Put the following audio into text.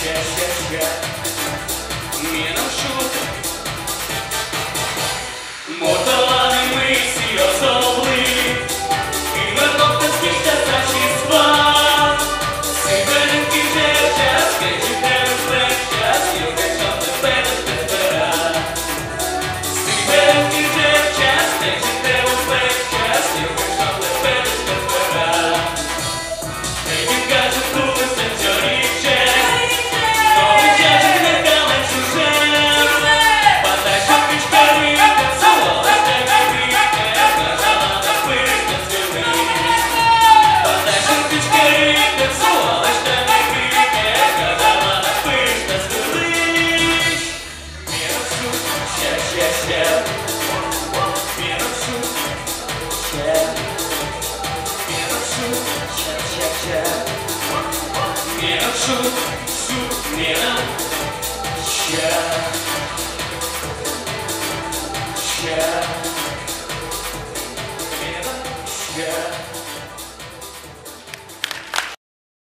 Ще, міном шут. Мотолани ми всі особли, і мертвок та скіжта зачисла. Сибиринки вже час, скажіть тебе весь час, і якщо тебе не збира. Сибиринки вже час, скажіть тебе весь час, і якщо тебе не збира. Він каже, тут сенсоріче, новий час не каме чуже. Подай, що пічкарі, солода тебе віке, казала на пишне звілись. Подай, що пічкарі, солода тебе віке, казала на пишне звілись. Мінус шут, ще. Мінус шут, ще. Мінус шут, ще. Мінус шут, мінус ще. Мінус ще.